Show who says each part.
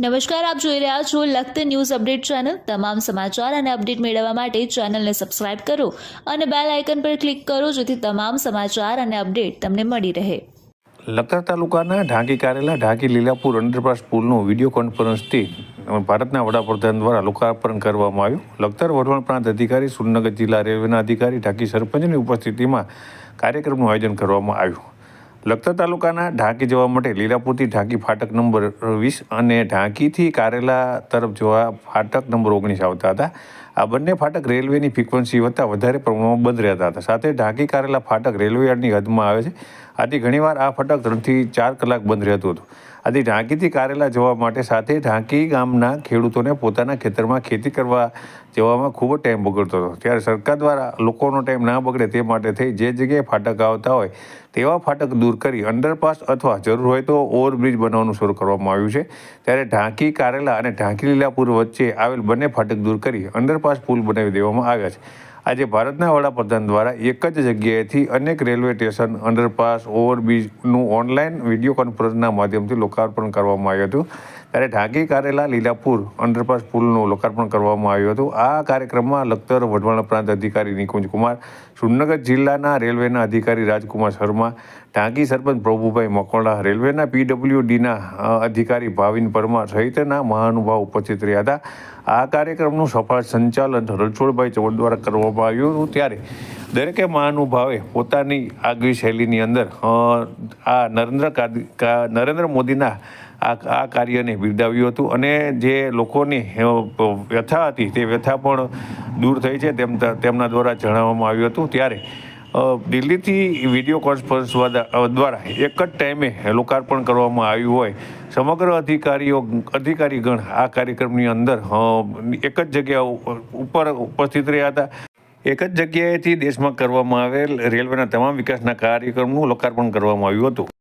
Speaker 1: નમસ્કાર, આપ જોઈ રહ્યા છો લખત ન્યૂઝ અપડેટ ચેનલ। તમામ સમાચાર અને અપડેટ મેળવવા માટે ચેનલને સબસ્ક્રાઇબ કરો અને બેલ આઇકન પર ક્લિક કરો જેથી તમામ સમાચાર અને અપડેટ તમને મળી રહે।
Speaker 2: લખતર તાલુકાના ઢાંકી કારેલા ઢાંકી લીલાપુર અંડરપાસ પુલનું વિડીયો કોન્ફરન્સથી ભારતના વડાપ્રધાન દ્વારા લોકાર્પણ કરવામાં આવ્યું। લખતર વઢવાણ પ્રાંત અધિકારી, સુરનગર જિલ્લા રેલવેના અધિકારી, ઢાંકી સરપંચની ઉપસ્થિતિમાં કાર્યક્રમનું આયોજન કરવામાં આવ્યું। લખતર તાલુકાના ઢાંકી જવા માટે લીલાપુરથી ઢાંકી ફાટક નંબર 20 અને ઢાંકીથી કારેલા તરફ જવા ફાટક નંબર 19 આવતા હતા। આ બંને ફાટક રેલવેની ફ્રીક્વન્સી વધતા વધારે પ્રમાણમાં બંધ રહેતા હતા। સાથે ઢાંકી કારેલા ફાટક રેલવે યાર્ડની હદમાં આવે છે। આથી ઘણીવાર આ ફાટક 3 થી 4 કલાક બંધ રહેતું હતું। આથી ઢાંકીથી કારેલા જવા માટે સાથે ઢાંકી ગામના ખેડૂતોને પોતાના ખેતરમાં ખેતી કરવા જવામાં ખૂબ જ ટાઈમ બગડતો હતો। ત્યારે સરકાર દ્વારા લોકોનો ટાઈમ ના બગડે તે માટે થઈ જે જગ્યાએ ફાટક આવતા હોય તેવા ફાટક દૂર કરી અંડરપાસ અથવા જરૂર હોય તો ઓવરબ્રિજ બનાવવાનું શરૂ કરવામાં આવ્યું છે। ત્યારે ઢાંકી કારેલા અને ઢાંકી લીલાપુર વચ્ચે આવેલ બંને ફાટક દૂર કરી અંડરપાસ પુલ બનાવી દેવામાં આવ્યા છે। આજે ભારતના વડાપ્રધાન દ્વારા એક જ જગ્યાએથી અનેક રેલવે સ્ટેશન, અંડરપાસ, ઓવરબ્રિજનું ઓનલાઈન વિડીયો કોન્ફરન્સના માધ્યમથી લોકાર્પણ કરવામાં આવ્યું હતું। ત્યારે ઢાંકી કારેલા લીલાપુર અંડરપાસ પુલનું લોકાર્પણ કરવામાં આવ્યું હતું। આ કાર્યક્રમમાં લખતર વઢવાણ પ્રાંત અધિકારી નિકુંજ કુમાર, સુરનગર જિલ્લાના રેલવેના અધિકારી રાજકુમાર શર્મા, ઢાંકી સરપંચ પ્રભુભાઈ મકોડા, રેલવેના PWDના અધિકારી ભાવિન પરમાર સહિતના મહાનુભાવ ઉપસ્થિત રહ્યા હતા। આ કાર્યક્રમનું સફળ સંચાલન રણછોડભાઈ ચૌડ દ્વારા કરવામાં આવ્યું હતું। ત્યારે દરેકે મહાનુભાવે પોતાની આગવી શૈલીની અંદર આ નરેન્દ્ર મોદીના આ કાર્યને બિરદાવ્યું હતું અને જે લોકોની વ્યથા હતી તે વ્યથા પણ દૂર થઈ છે તેમના દ્વારા જણાવવામાં આવ્યું હતું। ત્યારે દિલ્હીથી વિડીયો કોન્ફરન્સ દ્વારા એક જ ટાઈમે લોકાર્પણ કરવામાં આવ્યું હોય સમગ્ર અધિકારીગણ આ કાર્યક્રમની અંદર એક જ જગ્યા ઉપર ઉપસ્થિત રહ્યા હતા। એક જ જગ્યાએથી દેશમાં કરવામાં આવેલ રેલવેના તમામ વિકાસના કાર્યક્રમનું લોકાર્પણ કરવામાં આવ્યું હતું।